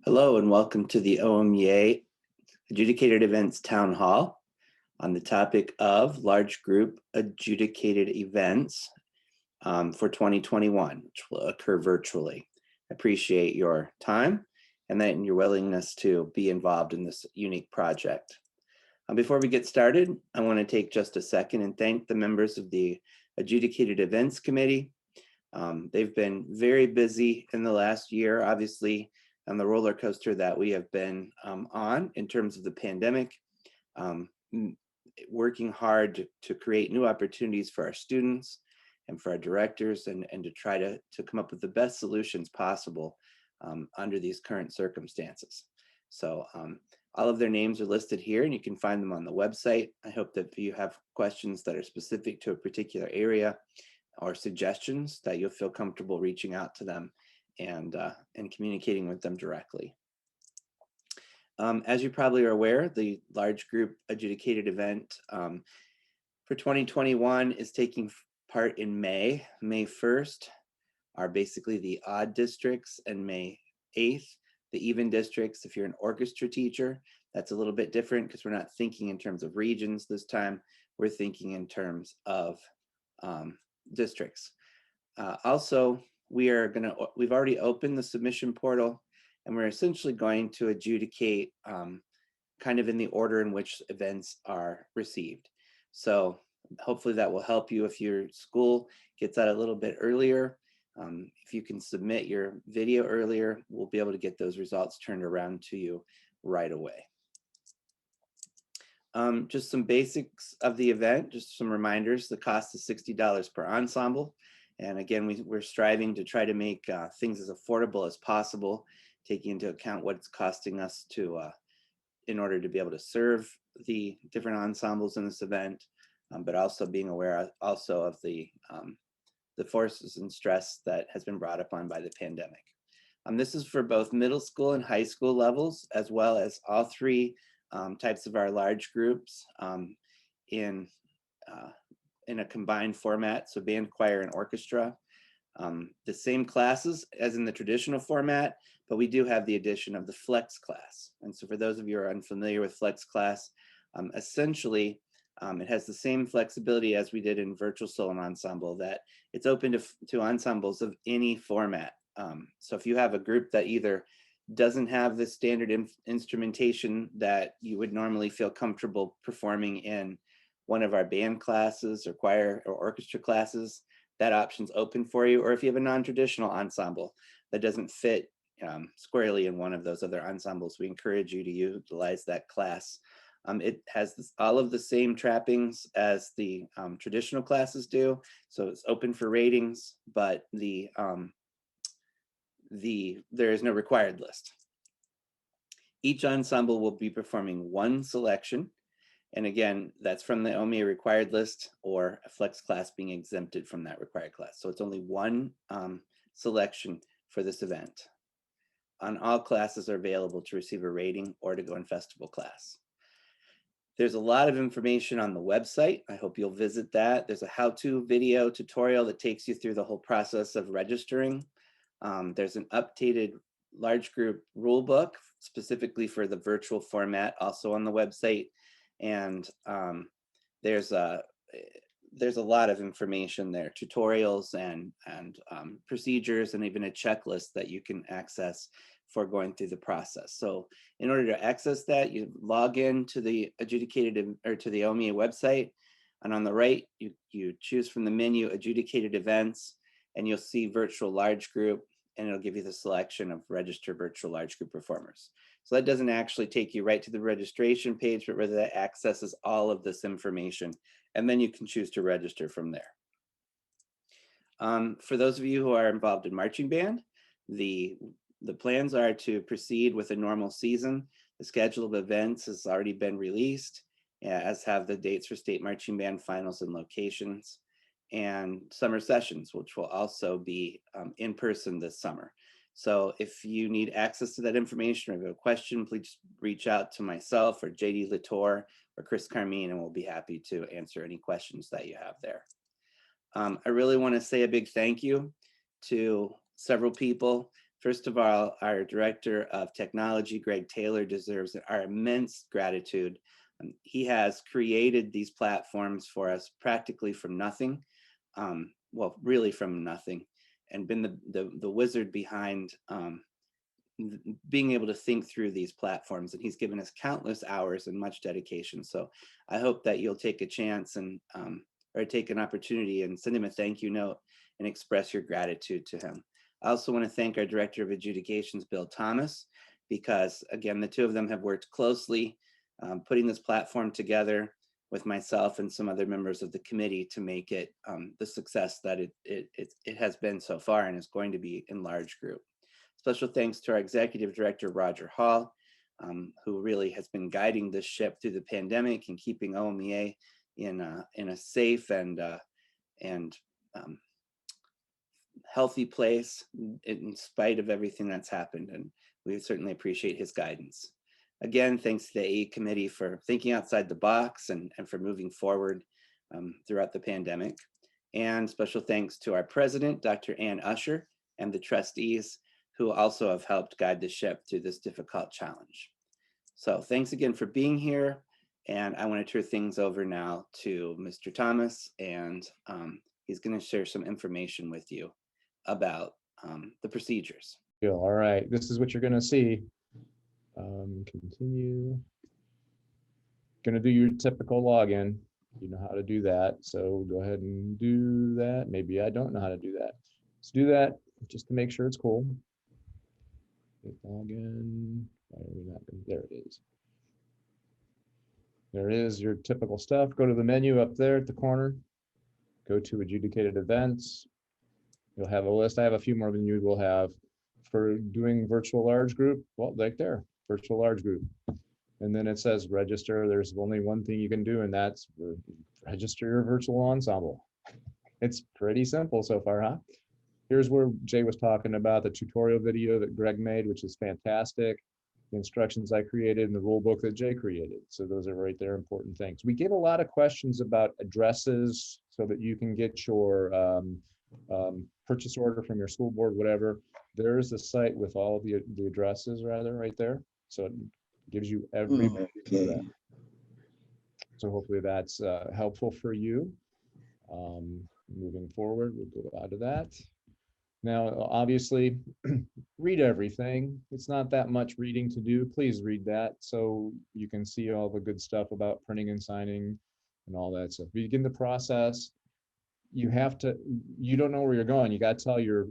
Hello and welcome to the OMEA Adjudicated Events Town Hall on the topic of large group adjudicated events for 2021, which will occur virtually. I appreciate your time and your willingness to be involved in this unique project. Before we get started, I want to take just a second and thank the members of the Adjudicated Events Committee. They've been very busy in the last year, obviously, on the roller coaster that we have been on in terms of the pandemic, working hard to create new opportunities for our students and for our directors and to try to come up with the best solutions possible under these current circumstances. So all of their names are listed here and you can find them on the website. I hope that if you have questions that are specific to a particular area or suggestions that you'll feel comfortable reaching out to them and communicating with them directly. As you probably are aware, the large group adjudicated event for 2021 is taking part in May. May 1st are basically the odd districts, and May 8th, the even districts. If you're an orchestra teacher, that's a little bit different because we're not thinking in terms of regions this time. We're thinking in terms of districts. Also, we've already opened the submission portal, and we're essentially going to adjudicate kind of in the order in which events are received. So hopefully that will help you if your school gets out a little bit earlier. If you can submit your video earlier, we'll be able to get those results turned around to you right away. Just some basics of the event, just some reminders. The cost is $60 per ensemble. And again, we're striving to try to make things as affordable as possible, taking into account what it's costing us to, in order to be able to serve the different ensembles in this event, but also being aware also of the forces and stress that has been brought upon by the pandemic. This is for both middle school and high school levels, as well as all three types of our large groups in a combined format, so band, choir, and orchestra. The same classes as in the traditional format, but we do have the addition of the flex class. And so for those of you who are unfamiliar with flex class, essentially it has the same flexibility as we did in virtual solo ensemble, that it's open to ensembles of any format. So if you have a group that either doesn't have the standard instrumentation that you would normally feel comfortable performing in one of our band classes or choir or orchestra classes, that option's open for you. Or if you have a non-traditional ensemble that doesn't fit squarely in one of those other ensembles, we encourage you to utilize that class. It has all of the same trappings as the traditional classes do. So it's open for ratings, but there is no required list. Each ensemble will be performing one selection. And again, that's from the OMEA required list or a flex class being exempted from that required class. So it's only one selection for this event. All classes are available to receive a rating or to go in festival class. There's a lot of information on the website. I hope you'll visit that. There's a how-to video tutorial that takes you through the whole process of registering. There's an updated large group rule book specifically for the virtual format also on the website. And there's a lot of information there, tutorials and procedures, and even a checklist that you can access for going through the process. So in order to access that, you log in to the adjudicated or to the OMEA website, and on the right you choose from the menu adjudicated events, and you'll see virtual large group, and it'll give you the selection of register virtual large group performers. So that doesn't actually take you right to the registration page, but rather that accesses all of this information, and then you can choose to register from there. For those of you who are involved in marching band, the plans are to proceed with a normal season. The schedule of events has already been released, as have the dates for state marching band finals and locations, and summer sessions, which will also be in person this summer. So if you need access to that information or have a question, please reach out to myself or JD Latour or Chris Carmine, and we'll be happy to answer any questions that you have there. I really want to say a big thank you to several people First of all, our Director of Technology, Greg Taylor, deserves our immense gratitude. He has created these platforms for us practically from nothing, well, really from nothing, and been the wizard behind being able to think through these platforms. And he's given us countless hours and much dedication. So I hope that you'll take a chance and or take an opportunity and send him a thank you note and express your gratitude to him. I also want to thank our Director of Adjudications, Bill Thomas, because again, the two of them have worked closely putting this platform together with myself and some other members of the committee to make it the success that it has been so far and is going to be in large group. Special thanks to our Executive Director, Roger Hall, who really has been guiding this ship through the pandemic and keeping OMEA in a safe and healthy place in spite of everything that's happened. And we certainly appreciate his guidance. Again, thanks to the AE Committee for thinking outside the box and for moving forward throughout the pandemic. And special thanks to our President, Dr. Ann Usher, and the trustees who also have helped guide the ship through this difficult challenge. So thanks again for being here. And I want to turn things over now to Mr. Thomas, and he's going to share some information with you about the procedures. All right, this is what you're going to see. Continue. Going to do your typical login. You know how to do that. So go ahead and do that. Maybe I don't know how to do that. Let's do that just to make sure it's cool. Login. Why are we not? There it is. There is your typical stuff. Go to the menu up there at the corner. Go to adjudicated events. You'll have a list. I have a few more than you will have for doing virtual large group. Well, right there, virtual large group. And then it says register. There's only one thing you can do, and that's register your virtual ensemble. It's pretty simple so far, huh? Here's where Jay was talking about the tutorial video that Greg made, which is fantastic. The instructions I created and the rule book that Jay created. So those are right there, important things. We get a lot of questions about addresses so that you can get your purchase order from your school board, whatever. There's a site with all the addresses rather right there. So it gives you every that. So hopefully that's helpful for you. Moving forward, we'll go out of that. Now, obviously, read everything. It's not that much reading to do. Please read that so you can see all the good stuff about printing and signing and all that stuff. Begin the process. You have to, you don't know where you're going. You got to tell your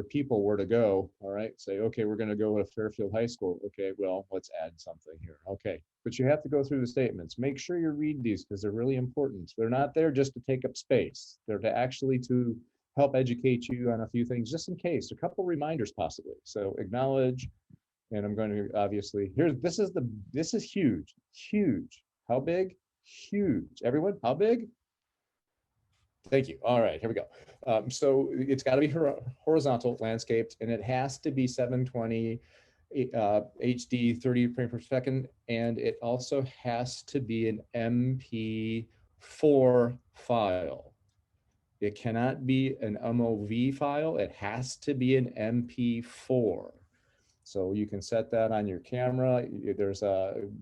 people where to go. All right. Say, okay, we're going to go to Fairfield High School. Okay, well, let's add something here. Okay. But you have to go through the statements. Make sure you read these because they're really important. They're not there just to take up space. They're to actually to help educate you on a few things, just in case, a couple reminders possibly. So acknowledge, and I'm going to obviously, this is huge, huge. How big? Huge. Everyone, how big? Thank you. All right, here we go. So it's got to be horizontal, landscaped, and it has to be 720 HD 30 frames per second, and it also has to be an MP4 file. It cannot be an MOV file. It has to be an MP4. So you can set that on your camera.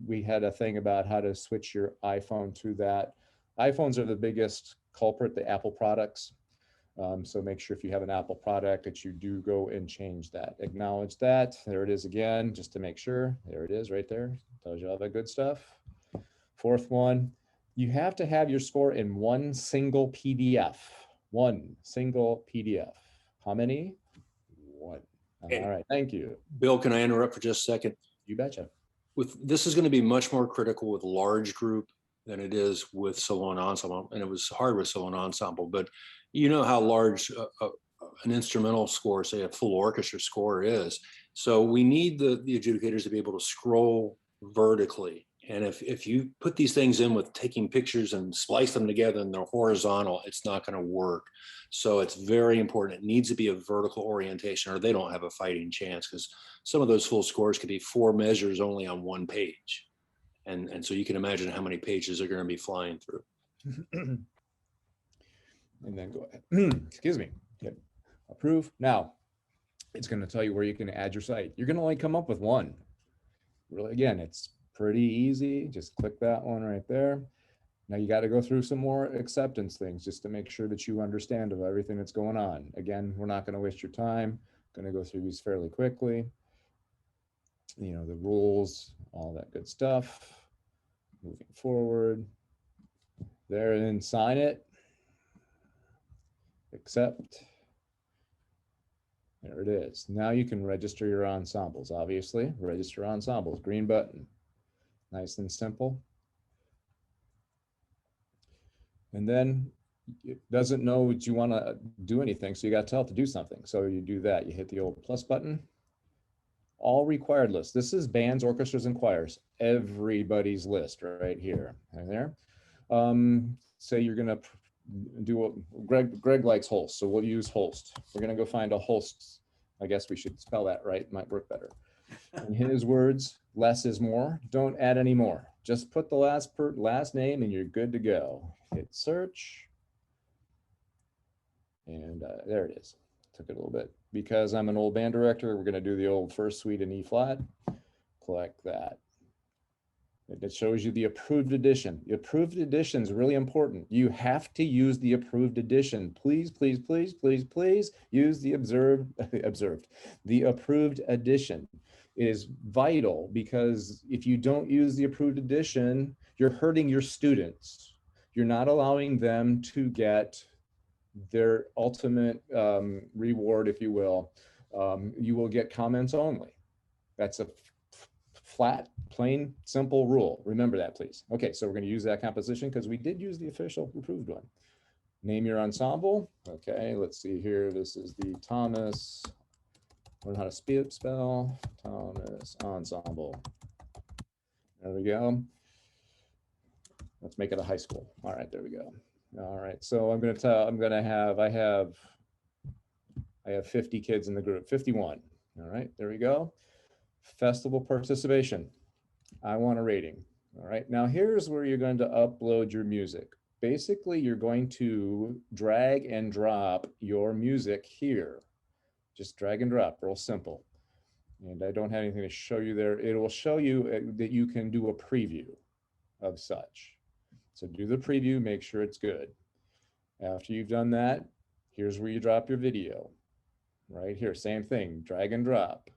We had a thing about how to switch your iPhone to that. iPhones are the biggest culprit, the Apple products. So make sure if you have an Apple product that you do go and change that. Acknowledge that. There it is again, just to make sure. There it is right there. Tells you all that good stuff. Fourth one, you have to have your score in one single PDF. One single PDF. How many? One. All right, thank you. Bill, can I interrupt for just a second? You betcha. This is going to be much more critical with large group than it is with solo and ensemble. And it was hard with solo and ensemble, but you know how large an instrumental score, say a full orchestra score is. So we need the adjudicators to be able to scroll vertically. And if you put these things in with taking pictures and splice them together and they're horizontal, it's not going to work. So it's very important. It needs to be a vertical orientation or they don't have a fighting chance, because some of those full scores could be 4 measures only on one page. And so you can imagine how many pages are going to be flying through. And then go ahead. Excuse me. Good. Approve. Now, It's going to tell you where you can add your site. You're going to only come up with one. Really, again, it's pretty easy. Just click that one right there. Now you got to go through some more acceptance things just to make sure that you understand of everything that's going on. Again, we're not going to waste your time. Going to go through these fairly quickly. You know, the rules, all that good stuff. Moving forward. There, and then sign it. Accept. There it is. Now you can register your ensembles, obviously. Register ensembles, green button. Nice and simple. And then it doesn't know that you want to do anything, so you got to tell it to do something. So you do that. You hit the old plus button. All required list. This is bands, orchestras, and choirs. Everybody's list right here and there. Say you're going to do what Greg likes Holst, so we'll use Holst. We're going to go find a Holst. I guess we should spell that right. Might work better. In his words, less is more. Don't add any more. Just put the last name and you're good to go. Hit search. And there it is. Took it a little bit. Because I'm an old band director, we're going to do the old first suite in E flat. Click that. It shows you the approved edition. The approved edition is really important. You have to use the approved edition. Please, please, please, please, please use the the approved edition. It is vital because if you don't use the approved edition, you're hurting your students. You're not allowing them to get their ultimate reward, if you will. You will get comments only. That's a flat, plain, simple rule. Remember that, please. Okay, so we're going to use that composition because we did use the official approved one. Name your ensemble. Okay, let's see here. This is the Thomas, learn how to spell, Thomas Ensemble. There we go. Let's make it a high school. All right, there we go. All right, so I have 50 kids in the group, 51. All right, there we go. Festival participation. I want a rating. All right, now here's where you're going to upload your music. Basically, you're going to drag and drop your music here. Just drag and drop, real simple. And I don't have anything to show you there. It will show you that you can do a preview of such. So do the preview, make sure it's good. After you've done that, here's where you drop your video. Right here, same thing, drag and drop.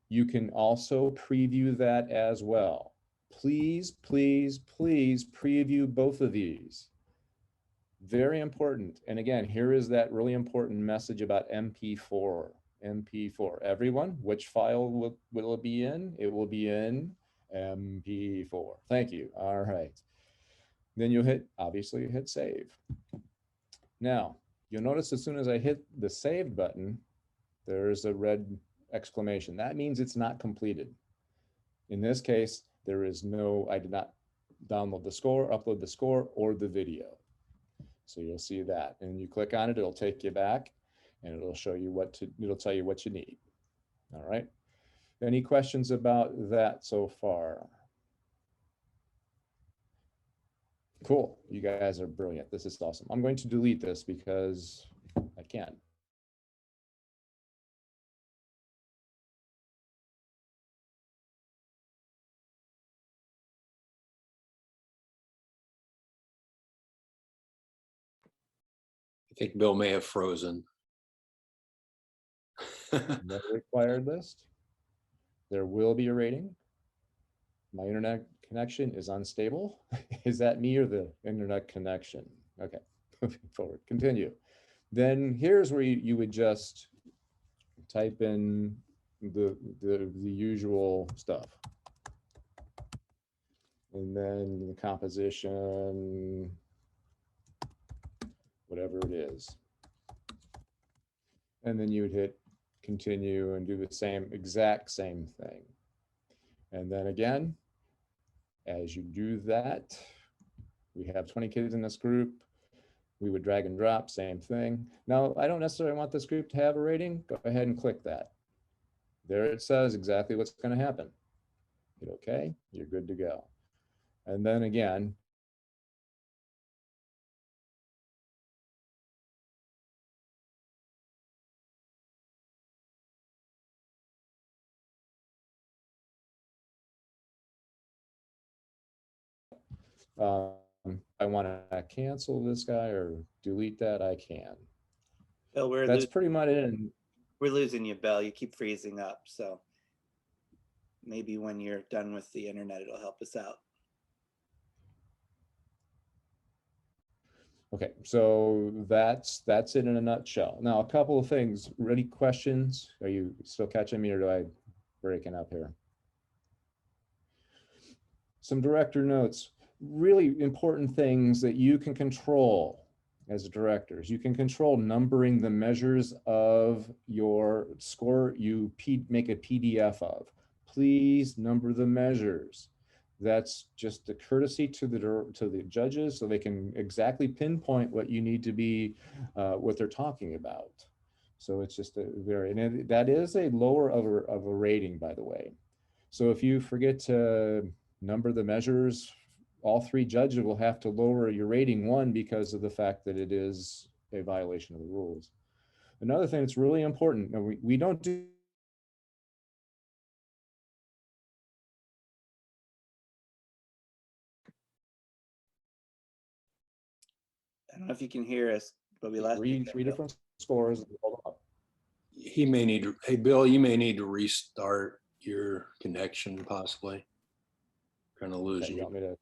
You can also preview that as well. Please, please, please preview both of these. Very important. And again, here is that really important message about MP4. MP4. Everyone, which file will it be in? It will be in MP4. Thank you. All right. Then you'll obviously hit save. Now, you'll notice as soon as I hit the save button, there's a red exclamation. That means it's not completed. In this case, there is no, I did not download the score, upload the score, or the video. So you'll see that. And you click on it, it'll take you back and it'll show you it'll tell you what you need. All right. Any questions about that so far? Cool. You guys are brilliant. This is awesome. I'm going to delete this because I can. I think Bill may have frozen. No required list. There will be a rating. My internet connection is unstable. Is that me or the internet connection? Okay, moving forward, continue. Then here's where you would just type in the usual stuff. And then the composition, whatever it is. And then you would hit continue and do the exact same thing. And then again, as you do that, we have 20 kids in this group. We would drag and drop, same thing. Now, I don't necessarily want this group to have a rating. Go ahead and click that. There it says exactly what's going to happen. Hit OK, you're good to go. And then again, I want to cancel this guy or delete that, I can. Bill, That's pretty much it. we're losing you, Bill. You keep freezing up. So maybe when you're done with the internet, it'll help us out. Okay, so that's it in a nutshell. Now, a couple of things. Ready? Questions? Are you still catching me, or do I breaking up here? Some director notes. Really important things that you can control as directors. You can control numbering the measures of your score you make a PDF of. Please number the measures. That's just a courtesy to the judges, so they can exactly pinpoint what you need to be, what they're talking about. So it's just a very, and that is a lower of a rating, by the way. So if you forget to number the measures, all three judges will have to lower your rating one because of the fact that it is a violation of the rules. Another thing that's really important, we don't do I don't know if you can hear us, but we lost three different scores. He may need to, hey, Bill, you may need to restart your connection possibly. Kind of losing You you. want me to?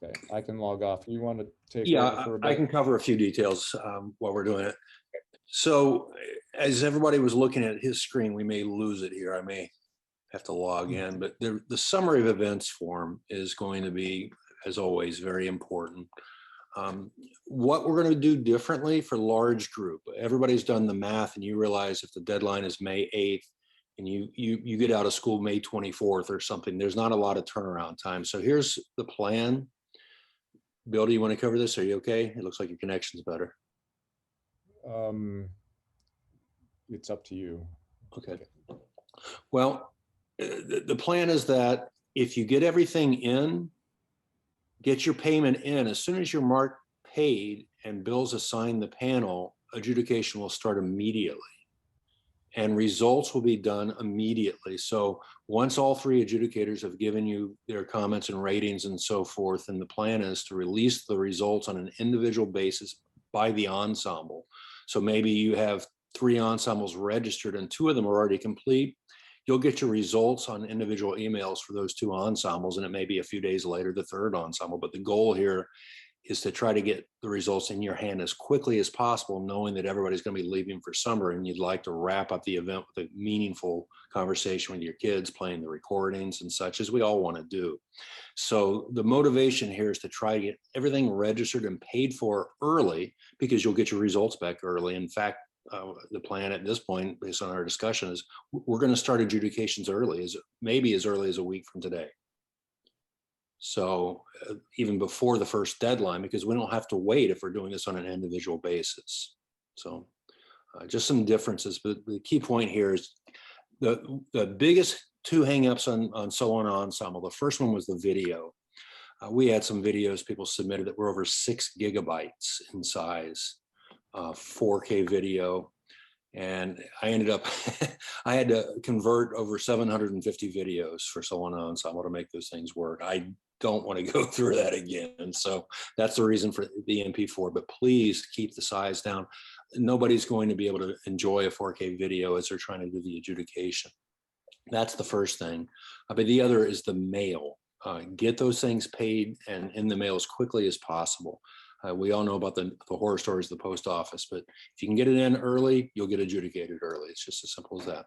Okay, I can log off. You want to take Yeah, over for a bit? I can cover a few details while we're doing it. So as everybody was looking at his screen, we may lose it here. I may have to log in, but the summary of events form is going to be, as always, very important. What we're going to do differently for large group, everybody's done the math, and you realize if the deadline is May 8th and you get out of school May 24th or something, there's not a lot of turnaround time. So here's the plan. Bill, do you want to cover this? Are you okay? It looks like your connection's better. It's up to you. Okay. Well, the plan is that if you get everything in, get your payment in, as soon as you're marked paid and bills assigned the panel, adjudication will start immediately. And results will be done immediately. So once all three adjudicators have given you their comments and ratings and so forth, and the plan is to release the results on an individual basis by the ensemble. So maybe you have 3 ensembles registered and 2 of them are already complete. You'll get your results on individual emails for those 2 ensembles, and it may be a few days later, the 3rd ensemble. But the goal here is to try to get the results in your hand as quickly as possible, knowing that everybody's going to be leaving for summer and you'd like to wrap up the event with a meaningful conversation with your kids, playing the recordings and such, as we all want to do. So the motivation here is to try to get everything registered and paid for early, because you'll get your results back early. In fact, the plan at this point, based on our discussion, is we're going to start adjudications early, maybe as early as a week from today. So even before the first deadline, because we don't have to wait if we're doing this on an individual basis. So just some differences, but the key point here is the biggest 2 hangups on solo ensemble. The first one was the video. We had some videos people submitted that were over 6 gigabytes in size, 4K video. And I ended up, I had to convert over 750 videos for solo ensemble to make those things work. I don't want to go through that again. So that's the reason for the MP4, but please keep the size down. Nobody's going to be able to enjoy a 4K video as they're trying to do the adjudication. That's the first thing. But the other is the mail. Get those things paid and in the mail as quickly as possible. We all know about the horror stories of the post office, but if you can get it in early, you'll get adjudicated early. It's just as simple as that.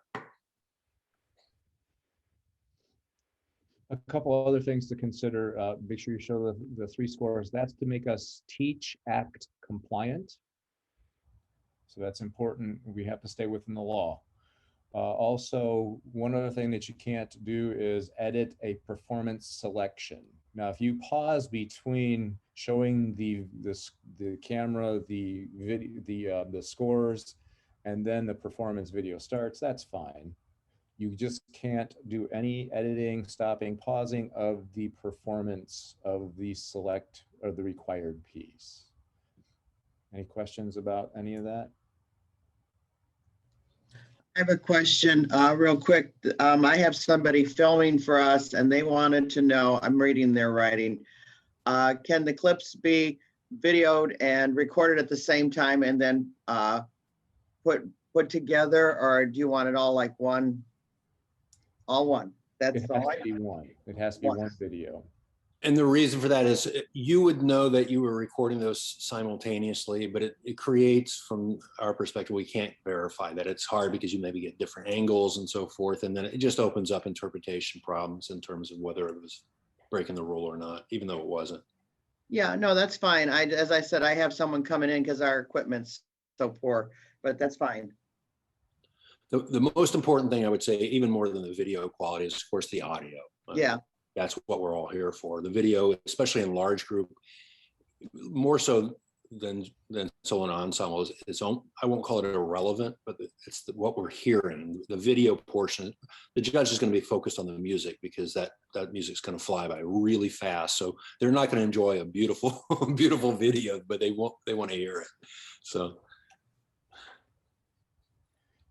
A couple other things to consider. Make sure you show the 3 scores. That's to make us Teach Act compliant. So that's important. We have to stay within the law. Also, one other thing that you can't do is edit a performance selection. Now, if you pause between showing the camera, the video, the scores, and then the performance video starts, that's fine. You just can't do any editing, stopping, pausing of the performance of the select or the required piece. Any questions about any of that? I have a question real quick. I have somebody filming for us and they wanted to know, I'm reading their writing. can the clips be videoed and recorded at the same time and then put together, or do you want it all like one? All one. It That's has all. to be one. It has to be one video. And the reason for that is you would know that you were recording those simultaneously, but it creates, from our perspective, we can't verify that. It's hard because you maybe get different angles and so forth. And then it just opens up interpretation problems in terms of whether it was breaking the rule or not, even though it wasn't. Yeah, no, that's fine. As I said, I have someone coming in because our equipment's so poor, but that's fine. The most important thing I would say, even more than the video quality, is of course the audio. Yeah. That's what we're all here for. The video, especially in large group, more so than solo and ensemble, is I won't call it irrelevant, but it's what we're hearing. The video portion, the judge is going to be focused on the music because that music's going to fly by really fast. So they're not going to enjoy a beautiful beautiful video, but they want to hear it. So.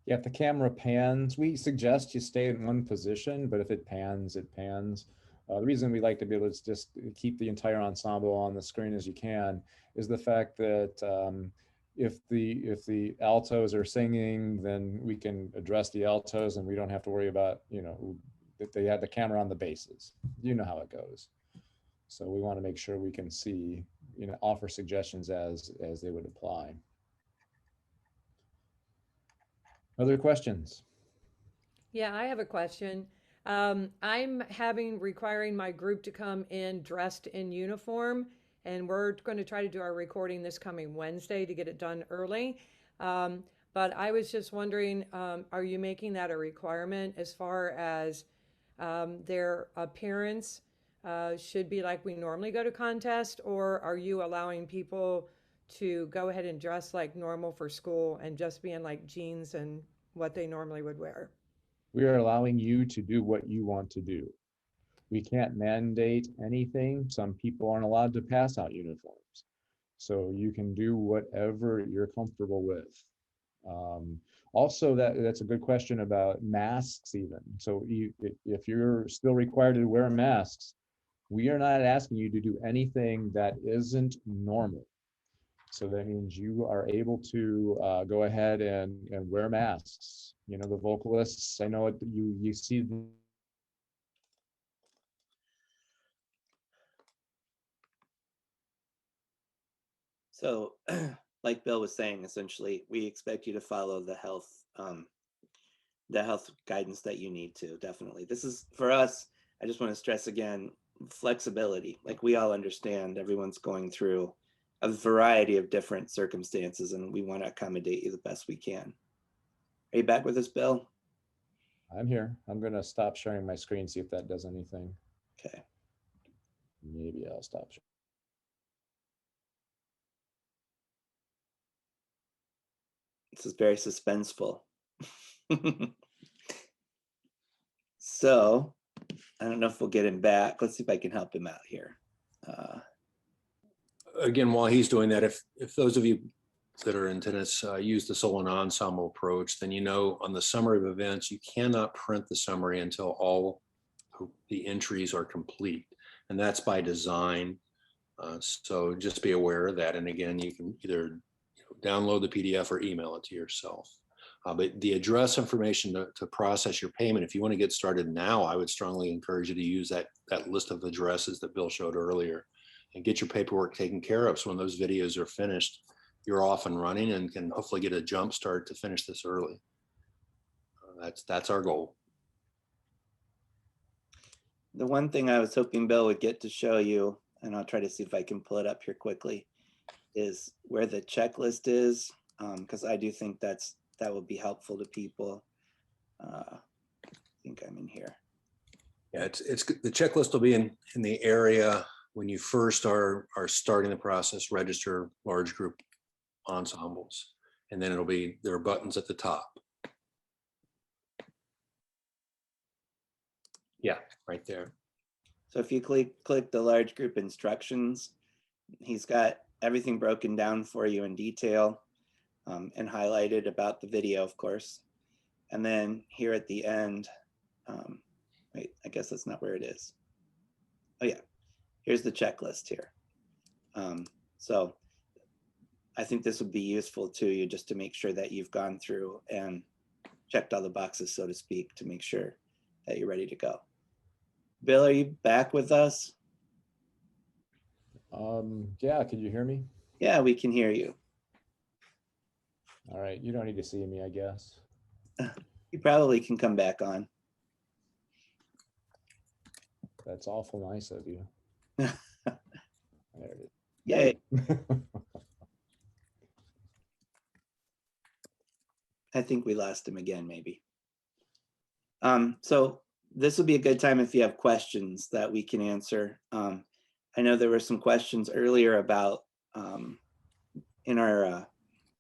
Yeah, if the camera pans, we suggest you stay in one position, but if it pans, it pans. The reason we like to be able to just keep the entire ensemble on the screen as you can is the fact that if the altos are singing, then we can address the altos and we don't have to worry about, that they had the camera on the basses. You know how it goes. So we want to make sure we can see, offer suggestions as they would apply. Other questions? Yeah, I have a question. I'm requiring my group to come in dressed in uniform, and we're going to try to do our recording this coming Wednesday to get it done early. But I was just wondering, are you making that a requirement as far as their appearance should be like we normally go to contest, or are you allowing people to go ahead and dress like normal for school and just be in like jeans and what they normally would wear? We are allowing you to do what you want to do. We can't mandate anything. Some people aren't allowed to pass out uniforms. So you can do whatever you're comfortable with. Also, that's a good question about masks even. So if you're still required to wear masks, we are not asking you to do anything that isn't normal. So that means you are able to go ahead and wear masks. The vocalists, I know you see. So like Bill was saying, essentially, we expect you to follow the health guidance that you need to, definitely. This is, for us, I just want to stress again, flexibility. Like, we all understand everyone's going through a variety of different circumstances, and we want to accommodate you the best we can. Are you back with us, Bill? I'm here. I'm going to stop sharing my screen, see if that does anything. Okay. Maybe I'll stop sharing. This is very suspenseful. So I don't know if we'll get him back. Let's see if I can help him out here. Again, while he's doing that, if those of you that are in tennis use the solo and ensemble approach, then on the summary of events, you cannot print the summary until all the entries are complete. And that's by design. So just be aware of that. And again, you can either download the PDF or email it to yourself. But the address information to process your payment, if you want to get started now, I would strongly encourage you to use that list of addresses that Bill showed earlier and get your paperwork taken care of. So when those videos are finished, you're off and running and can hopefully get a jump start to finish this early. That's our goal. The one thing I was hoping Bill would get to show you, and I'll try to see if I can pull it up here quickly, is where the checklist is, because I do think that will be helpful to people. I think I'm in here. Yeah, it's the checklist will be in the area when you first are starting the process, register large group ensembles, and then there are buttons at the top. Yeah, right there. So if you click the large group instructions, he's got everything broken down for you in detail and highlighted about the video, of course. And then here at the end, wait, I guess that's not where it is. Oh yeah, here's the checklist here. So I think this would be useful to you just to make sure that you've gone through and checked all the boxes, so to speak, to make sure that you're ready to go. Bill, are you back with us? Yeah, could you hear me? Yeah, we can hear you. All right, you don't need to see me, I guess. You probably can come back on. That's awful nice of you. There it Yay. is. I think we lost him again, maybe. So this would be a good time if you have questions that we can answer. I know there were some questions earlier about in our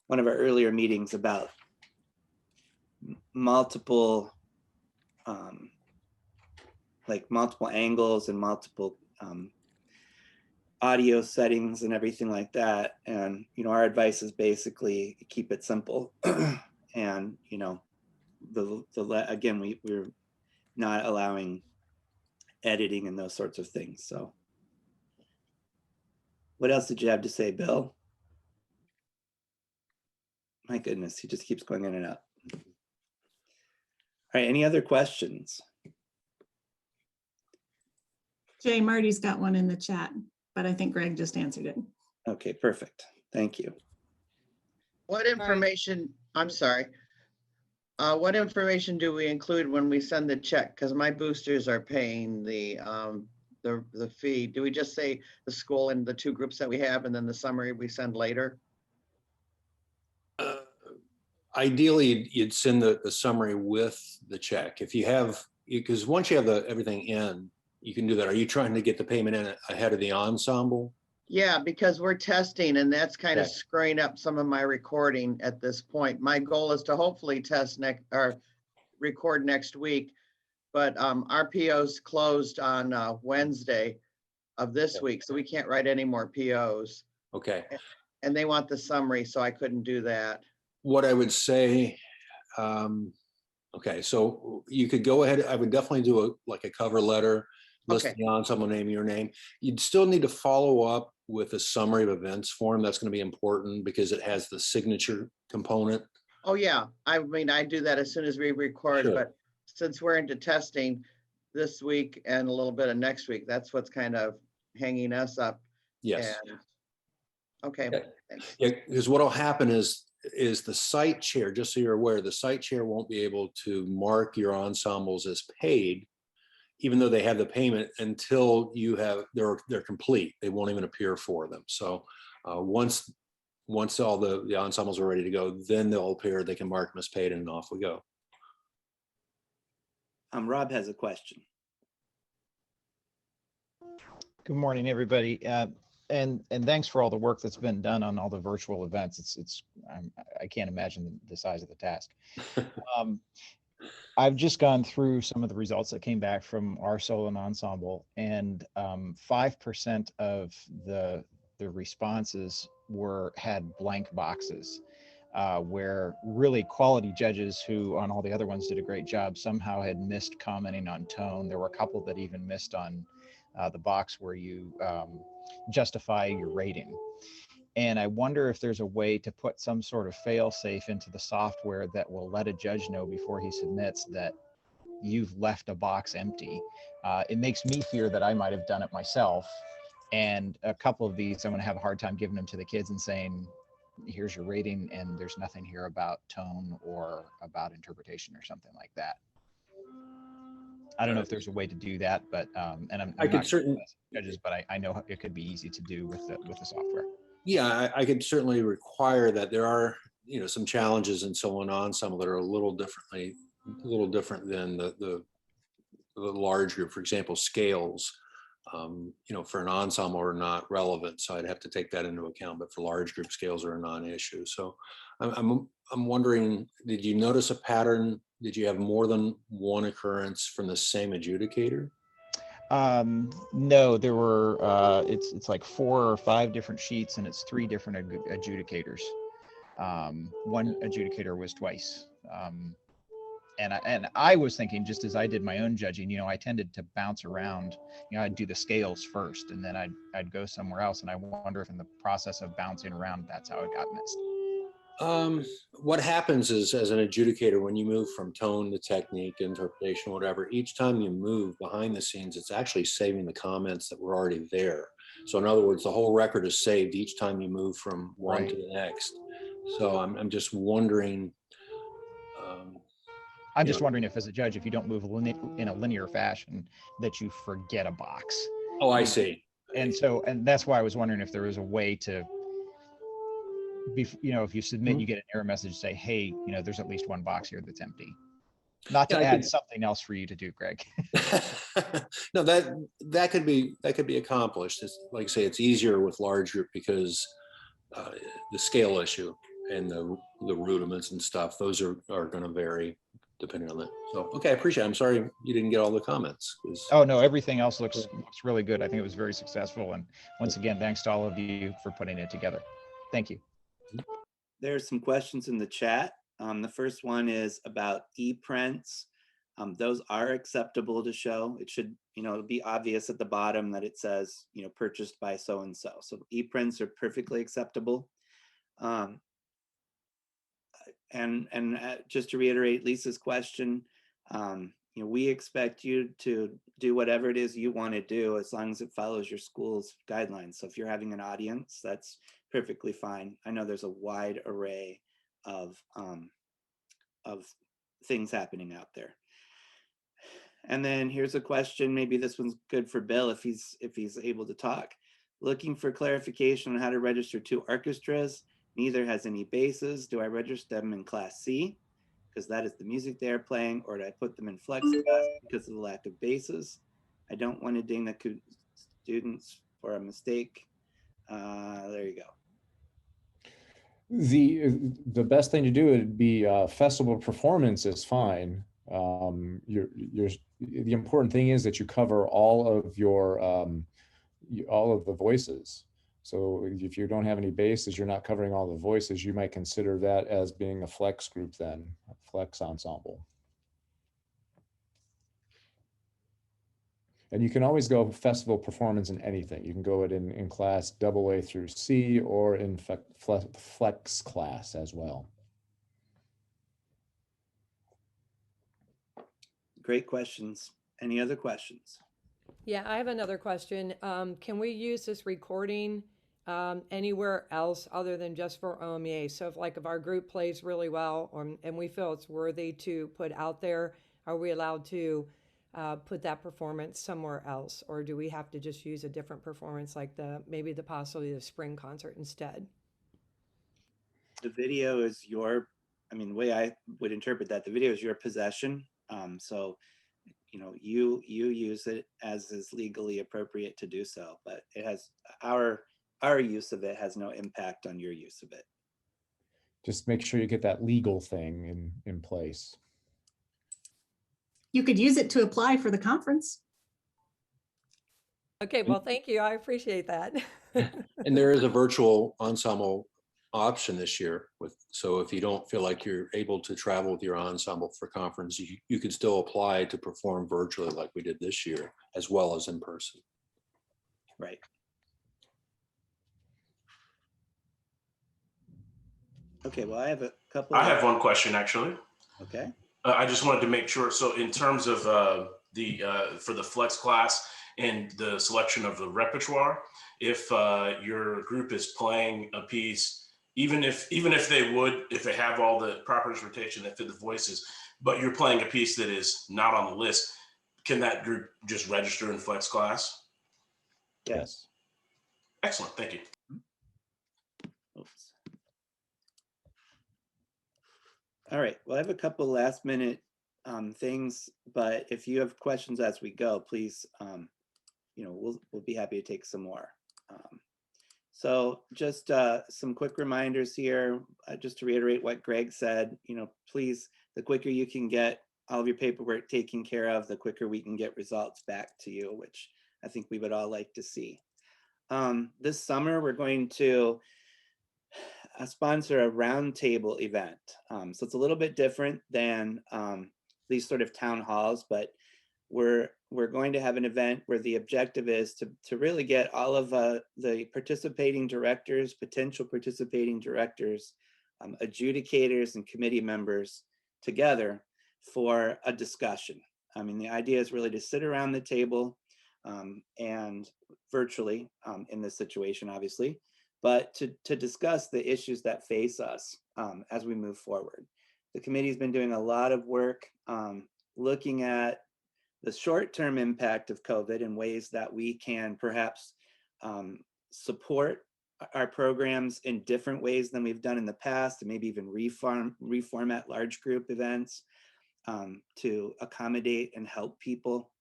one of our earlier meetings about multiple like multiple angles and multiple audio settings and everything like that. And our advice is basically keep it simple. And again, we're not allowing editing and those sorts of things. So what else did you have to say, Bill? My goodness, he just keeps going in and out. All right, any other questions? Jay, Marty's got one in the chat, but I think Greg just answered it. Okay, perfect. Thank you. What information, I'm sorry. What information do we include when we send the check? Because my boosters are paying the fee. Do we just say the school and the 2 groups that we have, and then the summary we send later? Ideally, you'd send the summary with the check. If you have, because once you have everything in, you can do that. Are you trying to get the payment in ahead of the ensemble? Yeah, because we're testing, and that's kind of Okay. screwing up some of my recording at this point. My goal is to hopefully test record next week, but our PO's closed on Wednesday of this week, so we can't write any more POs. Okay. And they want the summary, so I couldn't do that. What I would say, okay, so you could go ahead. I would definitely do a cover letter, list Okay. the ensemble name, your name. You'd still need to follow up with a summary of events form. That's going to be important because it has the signature component. Oh, yeah. I mean, I do that as soon as we record, Sure. but since we're into testing this week and a little bit of next week, that's what's kind of hanging us up. Yes. And, okay. Okay. Thanks. Yeah, because what'll happen is the site chair, just so you're aware, the site chair won't be able to mark your ensembles as paid, even though they have the payment, until they're complete. They won't even appear for them. So once all the ensembles are ready to go, then they'll appear. They can mark them as paid, and off we go. Rob has a question. Good morning, everybody. And thanks for all the work that's been done on all the virtual events. I can't imagine the size of the task. I've just gone through some of the results that came back from our solo and ensemble, and 5% of the responses had blank boxes, where really quality judges who on all the other ones did a great job somehow had missed commenting on tone. There were a couple that even missed on the box where you justify your rating. And I wonder if there's a way to put some sort of fail safe into the software that will let a judge know before he submits that you've left a box empty. It makes me fear that I might have done it myself. And a couple of these, I'm going to have a hard time giving them to the kids and saying, here's your rating, and there's nothing here about tone or about interpretation or something like that. I don't know if there's a way to do that, but and I'm I could not certainly judges, but I know it could be easy to do with the software. Yeah, I could certainly require that. There are, some challenges in solo ensemble that are a little different than the large group. For example, scales, for an ensemble are not relevant, so I'd have to take that into account. But for large group, scales are a non-issue. So I'm wondering, did you notice a pattern? Did you have more than one occurrence from the same adjudicator? No, there were it's like 4 or 5 different sheets, and it's 3 different adjudicators. One adjudicator was twice. I was thinking, just as I did my own judging, you know, I tended to bounce around. You know, I'd do the scales first, and then I'd go somewhere else. And I wonder if in the process of bouncing around, that's how it got missed. What happens is, as an adjudicator, when you move from tone to technique, interpretation, whatever, each time you move behind the scenes, it's actually saving the comments that were already there. So in other words, the whole record is saved each time you move from one Right. to the next. So I'm just wondering. I'm you just know, wondering if, as a judge, if you don't move in a linear fashion, that you forget a box. Oh, I see. And so, and that's why I was wondering if there was a way to you know, if you submit, you get an error message, say, hey, you know, there's at least one box here that's empty. Not to Yeah, I add could- something else for you to do, Greg. No, that could be accomplished. It's like I say, it's easier with large group because the scale issue and the rudiments and stuff, those are going to vary depending on that. So, okay, I appreciate it. I'm sorry you didn't get all the comments. Oh, no, everything else looks really good. I think it was very successful. And once again, thanks to all of you for putting it together. Thank you. There's some questions in the chat. The first one is about e-prints. Those are acceptable to show. It should, you know, it'll be obvious at the bottom that it says, you know, purchased by so-and-so. So e-prints are perfectly acceptable. And just to reiterate Lisa's question, you know, we expect you to do whatever it is you want to do as long as it follows your school's guidelines. So if you're having an audience, that's perfectly fine. I know there's a wide array of things happening out there. And then here's a question, maybe this one's good for Bill if he's able to talk. Looking for clarification on how to register 2 orchestras. Neither has any basses. Do I register them in Class C because that is the music they are playing, or do I put them in Flex Class because of the lack of basses? I don't want to ding the students for a mistake. There you go. The best thing to do would be festival performance is fine. The important thing is that you cover all of your all of the voices. So if you don't have any basses, you're not covering all the voices, you might consider that as being a flex group then, a flex ensemble. And you can always go festival performance in anything. You can go it in class AA through C or in flex class as well. Great questions. Any other questions? Yeah, I have another question. Can we use this recording anywhere else other than just for OMEA? So if our group plays really well and we feel it's worthy to put out there, are we allowed to put that performance somewhere else? Or do we have to just use a different performance like maybe the possibility of the spring concert instead? The video is your, I mean, the way I would interpret that, the video is your possession. So, you know, you use it as is legally appropriate to do so, but it has our use of it has no impact on your use of it. Just make sure you get that legal thing in place. You could use it to apply for the conference. Okay, well, thank you. I appreciate that. And there is a virtual ensemble option this year so if you don't feel like you're able to travel with your ensemble for conference, you can still apply to perform virtually like we did this year, as well as in person. Right. Okay, well, I have a couple. I have one question actually. Okay. I just wanted to make sure. So in terms of for the flex class and the selection of the repertoire, if your group is playing a piece, even if they have all the proper instrumentation that fit the voices, but you're playing a piece that is not on the list, can that group just register in flex class? Yes. Excellent, thank you. Oops. All right, well, I have a couple last minute things, but if you have questions as we go, please, you know, we'll be happy to take some more. So just some quick reminders here, just to reiterate what Greg said, you know, please, the quicker you can get all of your paperwork taken care of, the quicker we can get results back to you, which I think we would all like to see. This summer, we're going to sponsor a roundtable event. So it's a little bit different than these sort of town halls, but we're going to have an event where the objective is to really get all of the participating directors, potential participating directors, adjudicators and committee members together for a discussion. I mean, the idea is really to sit around the table and virtually in this situation, obviously, but to discuss the issues that face us as we move forward. The committee's been doing a lot of work looking at the short-term impact of COVID and ways that we can perhaps support our programs in different ways than we've done in the past, and maybe even reformat large group events to accommodate and help people.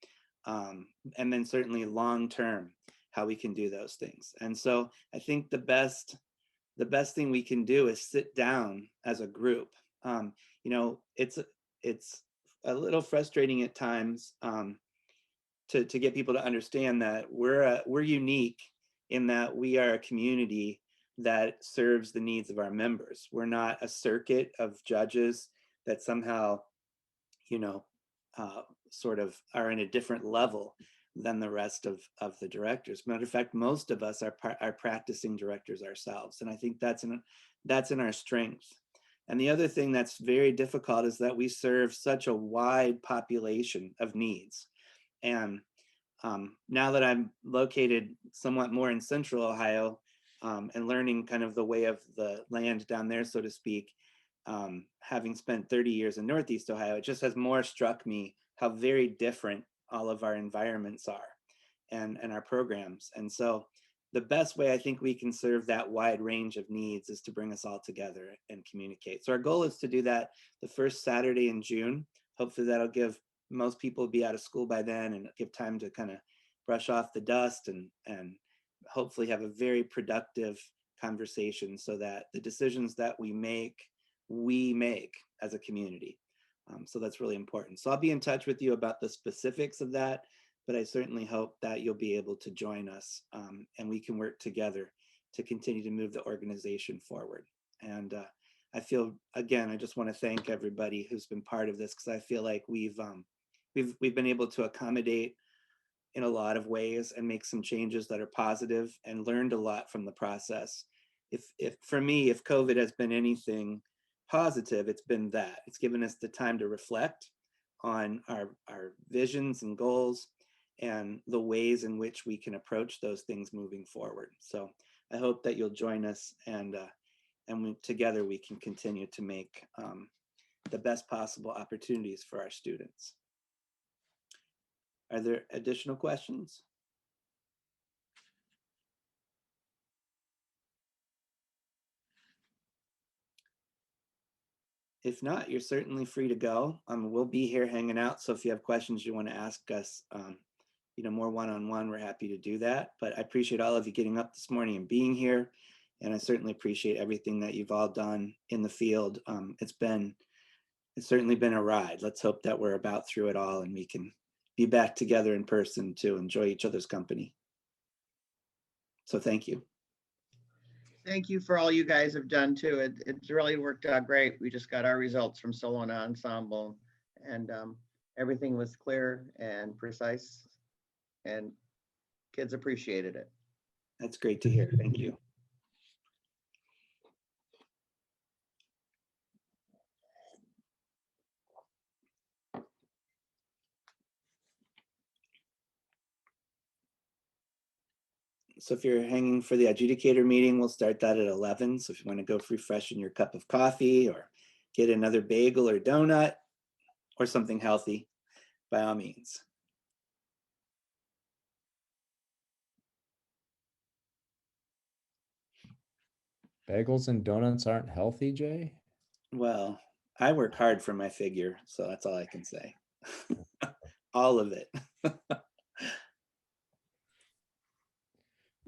And then certainly long-term, how we can do those things. And so I think the best thing we can do is sit down as a group. You know, it's a little frustrating at times to get people to understand that we're unique in that we are a community that serves the needs of our members. We're not a circuit of judges that somehow, you know, sort of are in a different level than the rest of the directors. Matter of fact, most of us are practicing directors ourselves, and I think that's in our strength. And the other thing that's very difficult is that we serve such a wide population of needs. And now that I'm located somewhat more in Central Ohio and learning kind of the way of the land down there, so to speak, having spent 30 years in Northeast Ohio, it just has more struck me how very different all of our environments are and our programs. And so the best way I think we can serve that wide range of needs is to bring us all together and communicate. So our goal is to do that the first Saturday in June. Hopefully that'll give most people be out of school by then and give time to kind of brush off the dust and hopefully have a very productive conversation so that the decisions that we make as a community. So that's really important. So I'll be in touch with you about the specifics of that, but I certainly hope that you'll be able to join us and we can work together to continue to move the organization forward. And I feel, again, I just want to thank everybody who's been part of this, because I feel like we've been able to accommodate in a lot of ways and make some changes that are positive and learned a lot from the process. If for me, if COVID has been anything positive, it's been that. It's given us the time to reflect on our visions and goals and the ways in which we can approach those things moving forward. So I hope that you'll join us and together we can continue to make the best possible opportunities for our students. Are there additional questions? If not, you're certainly free to go. We'll be here hanging out. So if you have questions you want to ask us, you know, more one-on-one, we're happy to do that. But I appreciate all of you getting up this morning and being here. And I certainly appreciate everything that you've all done in the field. It's certainly been a ride. Let's hope that we're about through it all and we can be back together in person to enjoy each other's company. So thank you. Thank you for all you guys have done too. It's really worked out great. We just got our results from Solo and Ensemble, and everything was clear and precise, and kids appreciated it. That's great to hear. Thank you. So if you're hanging for the adjudicator meeting, we'll start that at 11. So if you want to go refreshen your cup of coffee or get another bagel or donut or something healthy, by all means. Bagels and donuts aren't healthy, Jay? Well, I work hard for my figure, so that's all I can say. All of it.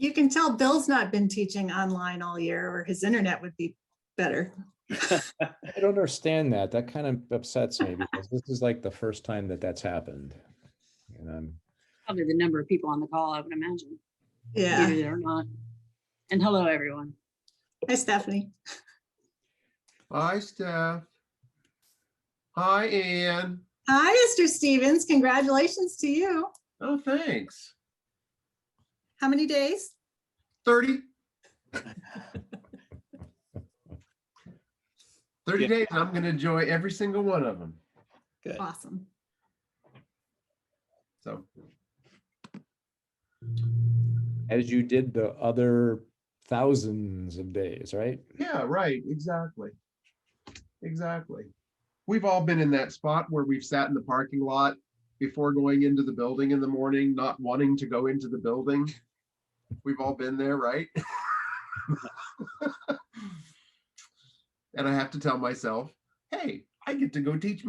You can tell Bill's not been teaching online all year, or his internet would be better. I don't understand that. That kind of upsets me because this is like the first time that that's happened. And Probably the number of people on the call, I would imagine. Yeah. Either or not. And hello, everyone. Hi, Stephanie. Hi, Steph. Hi, Ann. Hi, Mr. Stevens. Congratulations to you. Oh, thanks. How many days? 30. 30 Yeah. days. I'm going to enjoy every single one of them. Good. Awesome. So As you did the other thousands of days, right? yeah, right. Exactly. Exactly. We've all been in that spot where we've sat in the parking lot before going into the building in the morning, not wanting to go into the building. We've all been there, right? And I have to tell myself, hey, I get to go teach